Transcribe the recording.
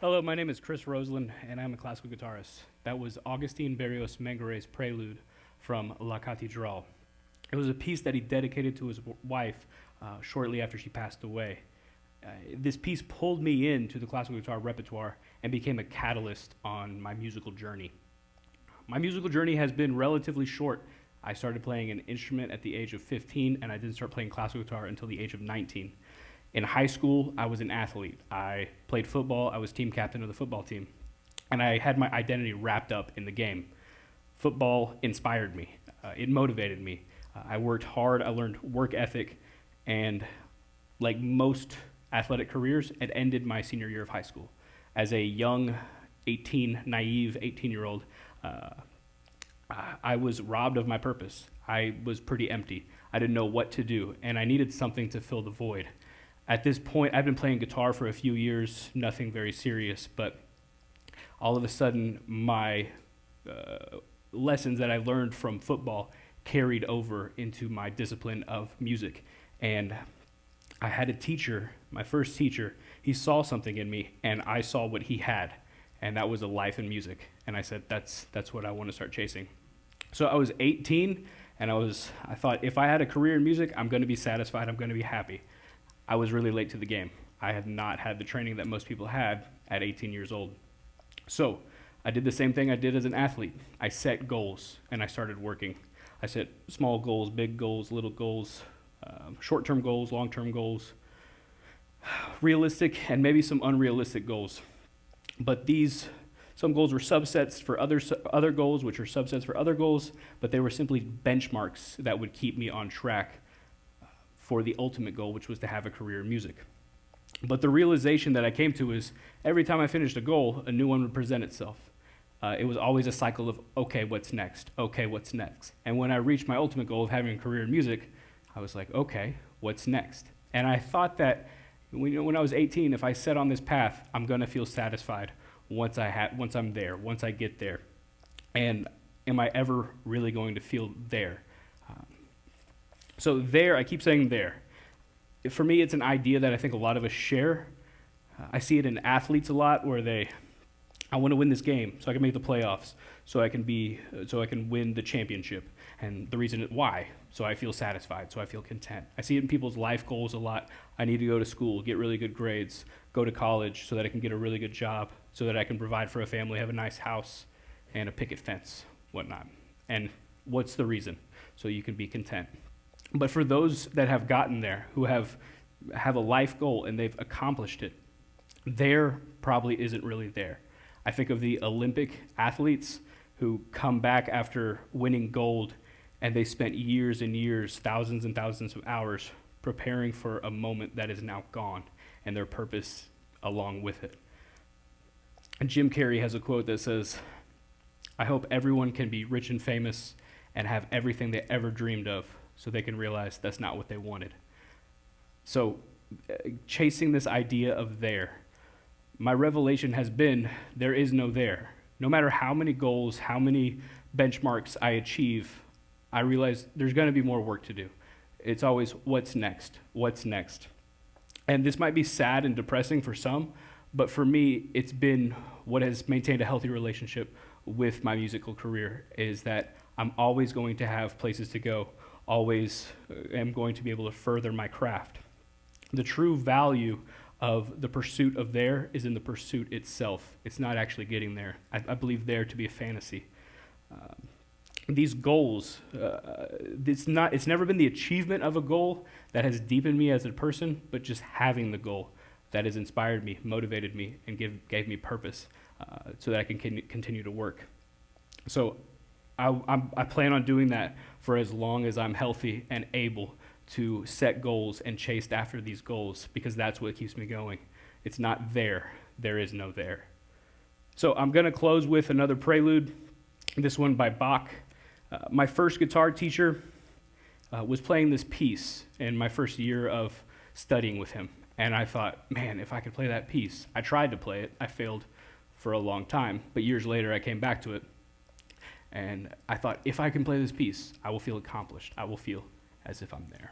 Hello, my name is Chris Roseland, and I'm a classical guitarist. That was Augustin Berrios Mengere's Prelude from La Cathédrale. It was a piece that he dedicated to his wife shortly after she passed away. This piece pulled me into the classical guitar repertoire and became a catalyst on my musical journey. My musical journey has been relatively short. I started playing an instrument at the age of 15, and I didn't start playing classical guitar until the age of 19. In high school, I was an athlete. I played football. I was team captain of the football team. And I had my identity wrapped up in the game. Football inspired me. It motivated me. I worked hard. I learned work ethic. And like most athletic careers, it ended my senior year of high school. As a young, naive 18-year-old, I was robbed of my purpose. I was pretty empty. I didn't know what to do, and I needed something to fill the void. At this point, I've been playing guitar for a few years, nothing very serious, but all of a sudden, my lessons that I learned from football carried over into my discipline of music. And I had a teacher, my first teacher, he saw something in me, and I saw what he had, and that was a life in music. And I said, that's what I want to start chasing. So I was 18, and I thought, if I had a career in music, I'm going to be satisfied, I'm going to be happy. I was really late to the game. I had not had the training that most people had at 18 years old. So I did the same thing I did as an athlete. I set goals, and I started working. I set small goals, big goals, little goals, short-term goals, long-term goals, realistic and maybe some unrealistic goals. But some goals were subsets for other goals, which are subsets for other goals, but they were simply benchmarks that would keep me on track for the ultimate goal, which was to have a career in music. But the realization that I came to is every time I finished a goal, a new one would present itself. It was always a cycle of, okay, what's next? Okay, what's next? And when I reached my ultimate goal of having a career in music, I was like, okay, what's next? And I thought that when I was 18, if I set on this path, I'm going to feel satisfied once I'm there, once I get there. And am I ever really going to feel there? So there, I keep saying there. For me, it's an idea that I think a lot of us share. I see it in athletes a lot where I want to win this game so I can make the playoffs, so I can win the championship. And the reason why, so I feel satisfied, so I feel content. I see it in people's life goals a lot. I need to go to school, get really good grades, go to college so that I can get a really good job, so that I can provide for a family, have a nice house, and a picket fence, whatnot. And what's the reason? So you can be content. But for those that have gotten there, who have a life goal and they've accomplished it, there probably isn't really there. I think of the Olympic athletes who come back after winning gold and they spent years and years, thousands and thousands of hours preparing for a moment that is now gone and their purpose along with it. And Jim Carrey has a quote that says, "I hope everyone can be rich and famous and have everything they ever dreamed of, so they can realize that's not what they wanted." So chasing this idea of there, my revelation has been there is no there. No matter how many goals, how many benchmarks I achieve, I realize there's going to be more work to do. It's always what's next, what's next. And this might be sad and depressing for some, but for me, it's been what has maintained a healthy relationship with my musical career, is that I'm always going to have places to go, always am going to be able to further my craft. The true value of the pursuit of there is in the pursuit itself. It's not actually getting there. I believe there to be a fantasy. These goals, it's never been the achievement of a goal that has deepened me as a person, but just having the goal that has inspired me, motivated me, and gave me purpose so that I can continue to work. So I plan on doing that for as long as I'm healthy and able to set goals and chase after these goals, because that's what keeps me going. It's not there. There is no there. So I'm going to close with another prelude, this one by Bach. My first guitar teacher was playing this piece in my first year of studying with him. And I thought, man, if I could play that piece. I tried to play it. I failed for a long time. But years later, I came back to it. And I thought, if I can play this piece, I will feel accomplished. I will feel as if I'm there.